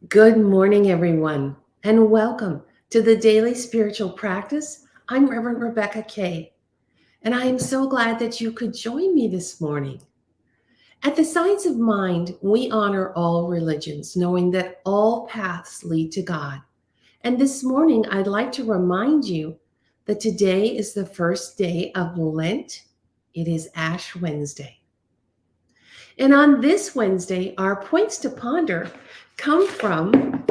Good morning, everyone, and welcome to the Daily Spiritual Practice. I'm Reverend Rebecca Kay, and I am so glad that you could join me this morning. At the Science of Mind, we honor all religions, knowing that all paths lead to God. And this morning, I'd like to remind you that today is the first day of Lent. It is Ash Wednesday. And on this Wednesday, our points to ponder come from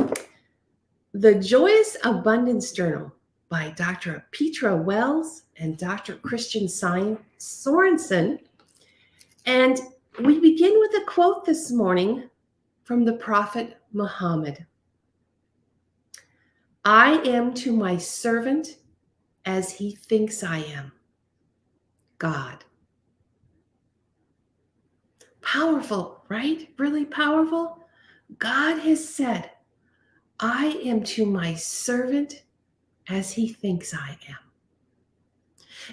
The Joyous Abundance Journal by Dr. Petra Wells and Dr. Christian Sorensen. And we begin with a quote this morning from the Prophet Muhammad. I am to my servant as he thinks I am, God. Powerful, right? Really powerful. God has said, I am to my servant as he thinks I am.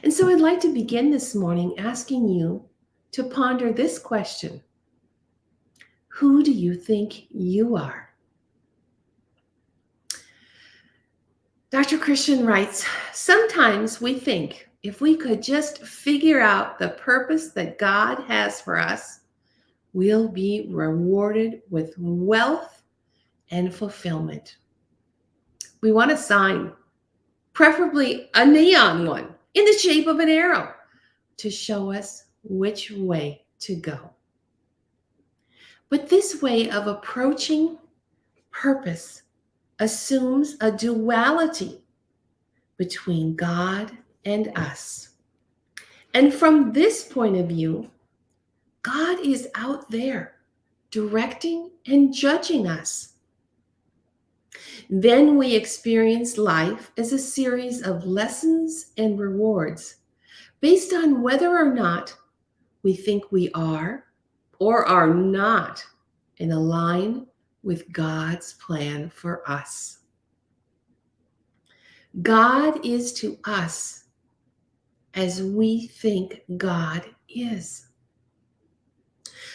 And so I'd like to begin this morning asking you to ponder this question. Who do you think you are? Dr. Christian writes, sometimes we think if we could just figure out the purpose that God has for us, we'll be rewarded with wealth and fulfillment. We want a sign, preferably a neon one in the shape of an arrow, to show us which way to go. But this way of approaching purpose assumes a duality between God and us. And from this point of view, God is out there directing and judging us. Then we experience life as a series of lessons and rewards based on whether or not we think we are or are not in a line with God's plan for us. God is to us as we think God is.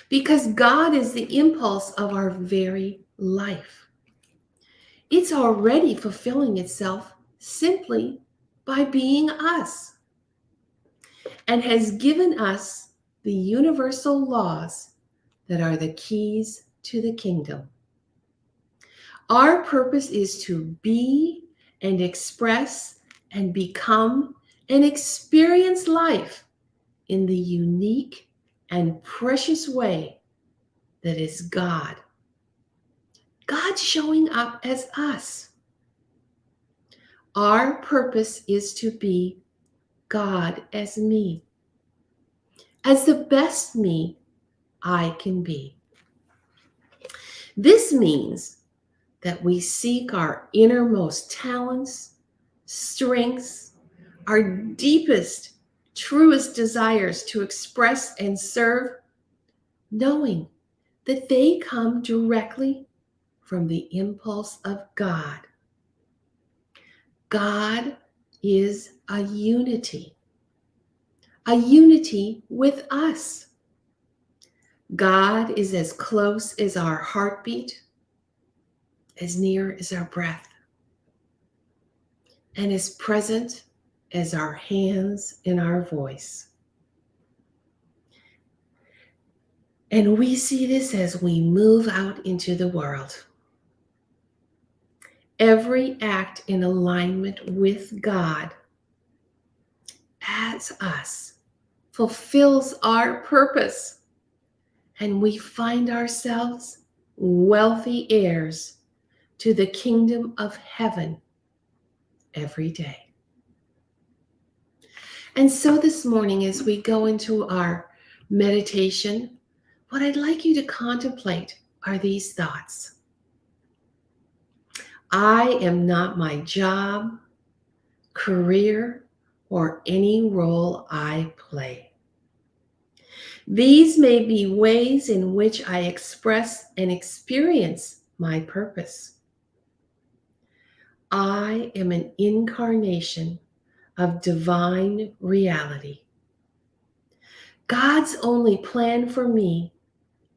Because God is the impulse of our very life. It's already fulfilling itself simply by being us, and has given us the universal laws that are the keys to the kingdom. Our purpose is to be and express and become and experience life in the unique and precious way that is God. God showing up as us. Our purpose is to be God as me, as the best me I can be. This means that we seek our innermost talents, strengths, our deepest, truest desires to express and serve, knowing that they come directly from the impulse of God. God is a unity with us. God is as close as our heartbeat, as near as our breath, and as present as our hands and our voice. And we see this as we move out into the world. Every act in alignment with God as us fulfills our purpose, and we find ourselves wealthy heirs to the kingdom of heaven every day. And so this morning, as we go into our meditation, what I'd like you to contemplate are these thoughts. I am not my job, career, or any role I play. These may be ways in which I express and experience my purpose. I am an incarnation of divine reality. God's only plan for me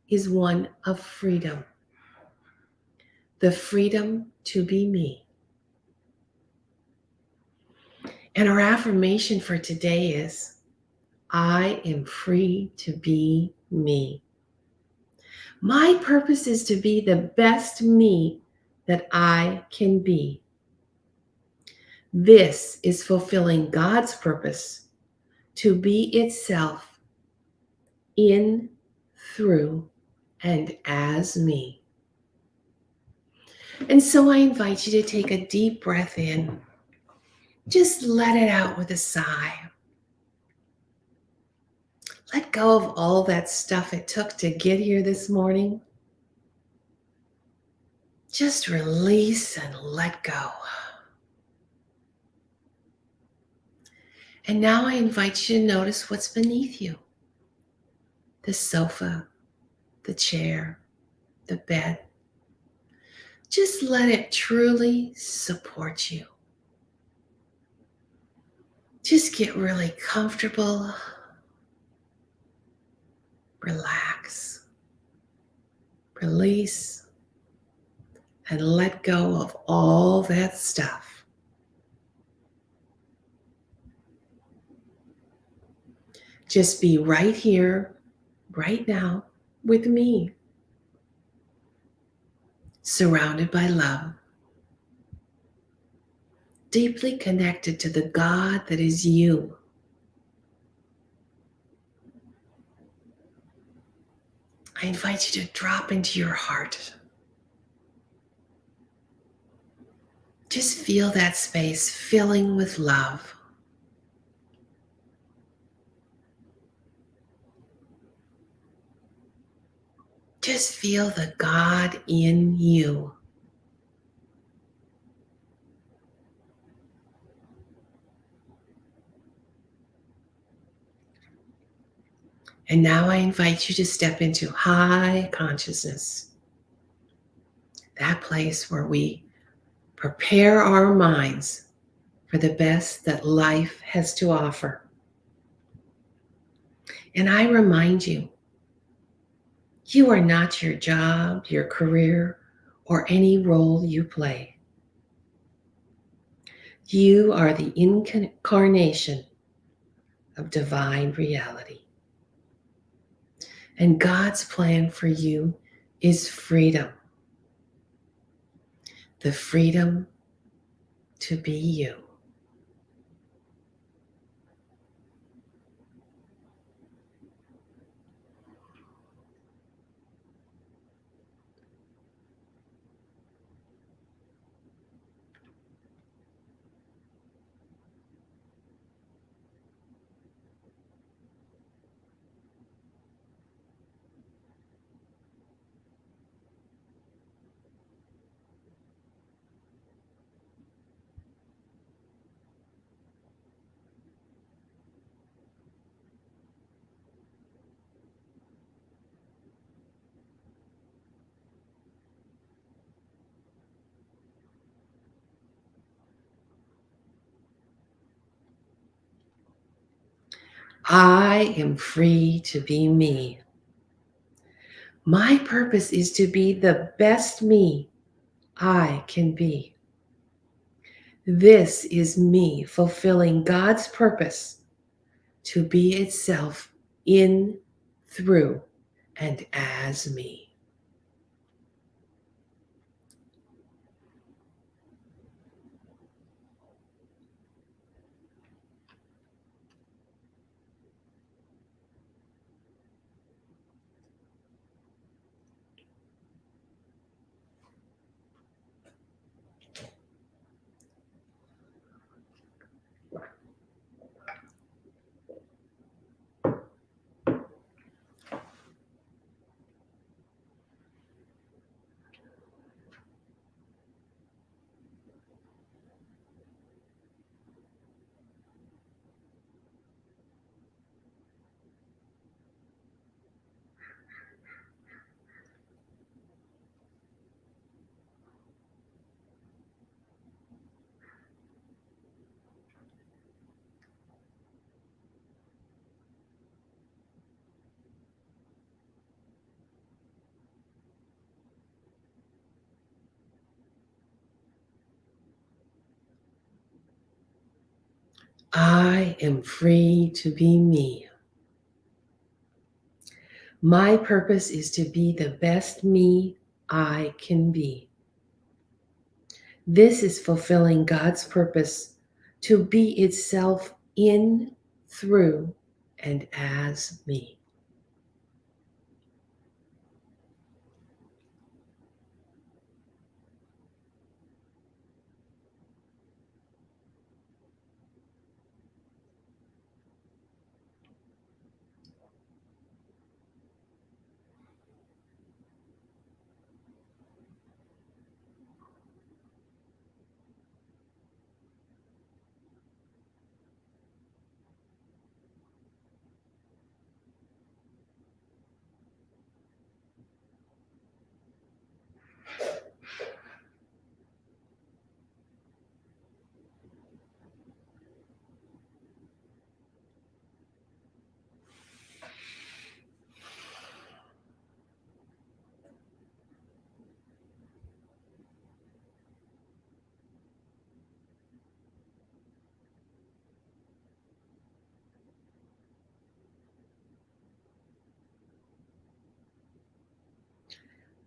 is one of freedom. the freedom to be me. And our affirmation for today is, I am free to be me. My purpose is to be the best me that I can be. This is fulfilling God's purpose to be itself in, through, and as me. And so I invite you to take a deep breath in. Just let it out with a sigh. Let go of all that stuff it took to get here this morning. Just release and let go. And now I invite you to notice what's beneath you. The sofa, the chair, the bed. Just let it truly support you. Just get really comfortable. Relax. Release. And let go of all that stuff. Just be right here, right now, with me. Surrounded by love. Deeply connected to the God that is you. I invite you to drop into your heart. Just feel that space filling with love. Just feel the God in you. And now I invite you to step into high consciousness. That place where we prepare our minds for the best that life has to offer. And I remind you, you are not your job, your career, or any role you play. You are the incarnation of divine reality. And God's plan for you is freedom. The freedom to be you. I am free to be me. My purpose is to be the best me I can be. This is me fulfilling God's purpose to be itself in, through, and as me. I am free to be me. My purpose is to be the best me I can be. This is fulfilling God's purpose to be itself in, through, and as me.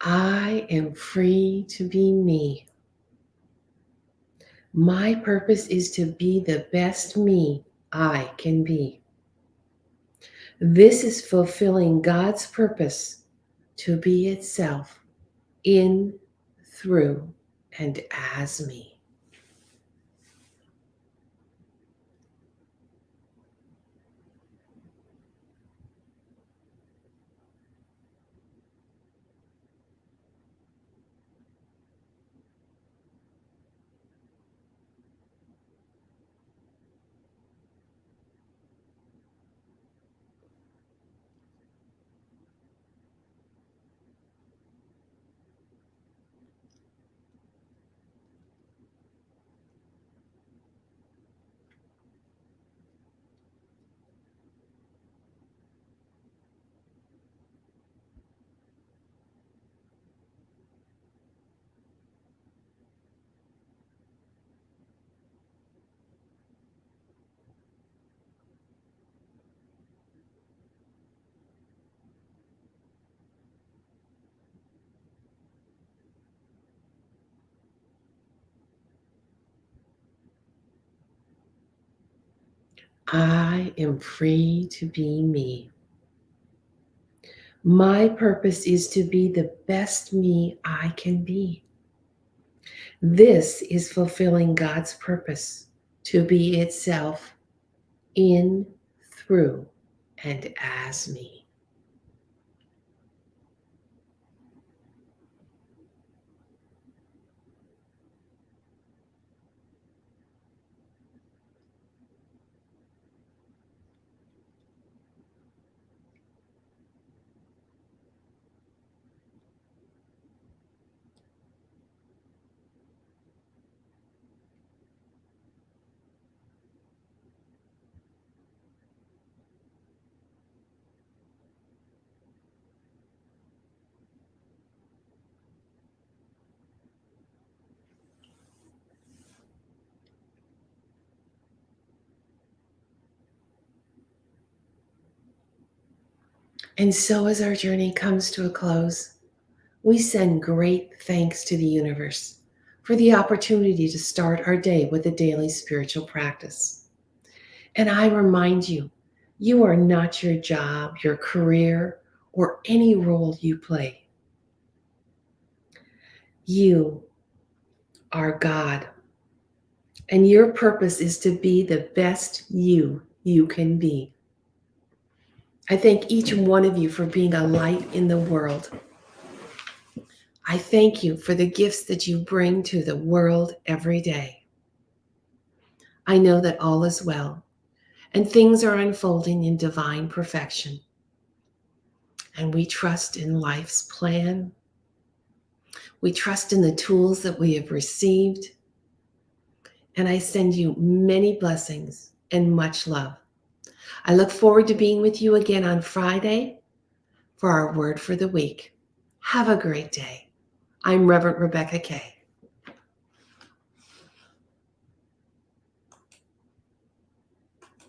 I am free to be me. My purpose is to be the best me I can be. This is fulfilling God's purpose to be itself in, through, and as me. I am free to be me. My purpose is to be the best me I can be. This is fulfilling God's purpose to be itself in, through, and as me. And so, as our journey comes to a close, we send great thanks to the universe for the opportunity to start our day with a daily spiritual practice. And I remind you, you are not your job, your career, or any role you play. You are God, and your purpose is to be the best you can be. I thank each one of you for being a light in the world. I thank you for the gifts that you bring to the world every day. I know that all is well and things are unfolding in divine perfection. And we trust in life's plan. We trust in the tools that we have received. And I send you many blessings and much love. I look forward to being with you again on Friday for our word for the week. Have a great day. I'm Reverend Rebecca Kay.